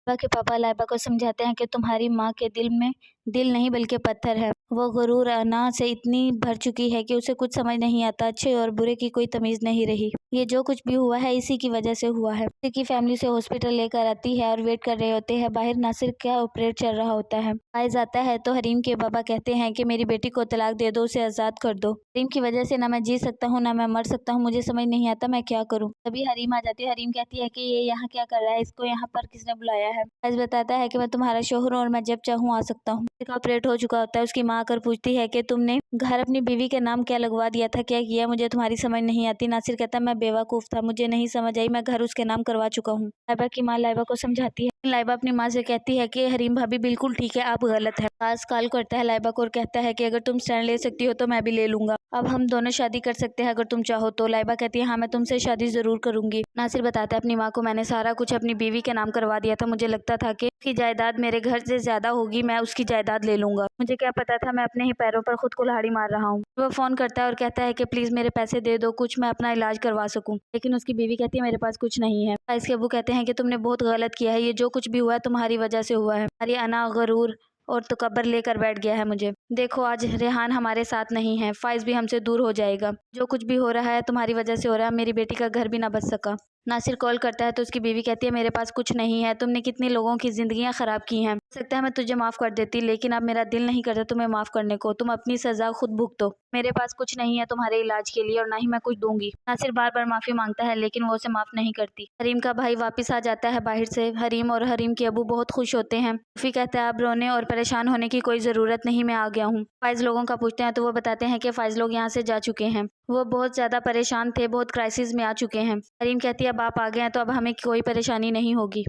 लाइबा के पापा लाइबा को समझाते हैं कि तुम्हारी माँ के दिल में दिल नहीं बल्कि पत्थर है। वो गुरूर अना से इतनी भर चुकी है कि उसे कुछ समझ नहीं आता, अच्छे और बुरे की कोई तमीज नहीं रही। ये जो कुछ भी हुआ है इसी की वजह से हुआ है। इसी की फैमिली से हॉस्पिटल लेकर आती है और वेट कर रहे होते हैं बाहर। नासिर का ऑपरेट चल रहा होता है। फाइज आता है तो हरीम के बाबा कहते हैं कि मेरी बेटी को तलाक दे दो, उसे आजाद कर दो। हरीम की वजह से ना मैं जी सकता हूँ ना मैं मर सकता हूँ, मुझे समझ नहीं आता मैं क्या करूँ। तभी हरीम आ जाती है। हरीम कहती है कि ये यहाँ क्या कर रहा है, इसको यहाँ पर किसने बुलाया है। फाइज बताता है कि मैं तुम्हारा शोहर हूँ और मैं जब चाहूँ आ सकता हूँ। ऑपरेट हो चुका होता है। उसकी माँ आकर पूछती है कि तुमने घर अपनी बीवी के नाम क्या लगवा दिया था, क्या किया, मुझे तुम्हारी समझ नहीं आती। नासिर कहता है मैं बेवकूफ था, मुझे नहीं समझ आई, मैं घर उसके नाम करवा चुका हूँ। लाइबा की माँ लाइबा को समझाती है। लाइबा अपनी माँ से कहती है कि हरीम भाभी बिल्कुल ठीक है, आप गलत है। पास कॉल करता है लाइबा को और कहता है कि अगर तुम स्टैंड ले सकती हो तो मैं भी ले लूंगा। अब हम दोनों शादी कर सकते हैं अगर तुम चाहो तो। लाइबा कहती है हाँ मैं तुमसे शादी जरूर करूंगी। नासिर बताता है अपनी माँ को मैंने सारा कुछ अपनी बीवी के नाम करवा दिया था, मुझे लगता था कि उसकी जायदाद मेरे घर से ज्यादा होगी, मैं उसकी जायदाद ले लूंगा। मुझे क्या पता था मैं अपने ही पैरों पर खुद कुल्हाड़ी मार रहा हूँ। वो फोन करता है और कहता है कि प्लीज मेरे पैसे दे दो, कुछ मैं अपना इलाज करवा सकूं। लेकिन उसकी बीवी कहती है मेरे पास कुछ नहीं है। इसके अबू कहते हैं कि तुमने बहुत गलत किया है, ये जो कुछ भी हुआ है तुम्हारी वजह से हुआ है। तुम्हारी अना गरूर और तकब्बर लेकर बैठ गया है मुझे। देखो आज रेहान हमारे साथ नहीं है, फाइज भी हमसे दूर हो जाएगा। जो कुछ भी हो रहा है तुम्हारी वजह से हो रहा है, मेरी बेटी का घर भी ना बच सका। नासिर कॉल करता है तो उसकी बीवी कहती है मेरे पास कुछ नहीं है, तुमने कितनी लोगों की जिंदगियां खराब की हैं। हो सकता है मैं तुझे माफ कर देती, लेकिन अब मेरा दिल नहीं करता तुम्हें माफ करने को। तुम अपनी सजा खुद भुगतो। मेरे पास कुछ नहीं है तुम्हारे इलाज के लिए और ना ही मैं कुछ दूंगी। नासिर बार बार माफी मांगता है लेकिन वो उसे माफ नहीं करती। हरीम का भाई वापस आ जाता है बाहर से। हरीम और हरीम के अबू बहुत खुश होते हैं। सूफी कहता है अब रोने और परेशान होने की कोई जरूरत नहीं, मैं आ गया हूँ। फाइज लोगों का पूछते हैं तो वो बताते हैं कि फाइज लोग यहाँ से जा चुके हैं, वो बहुत ज्यादा परेशान थे, बहुत क्राइसिस में आ चुके हैं। हरीम कहती है अब आप आ गए हैं तो अब हमें कोई परेशानी नहीं होगी।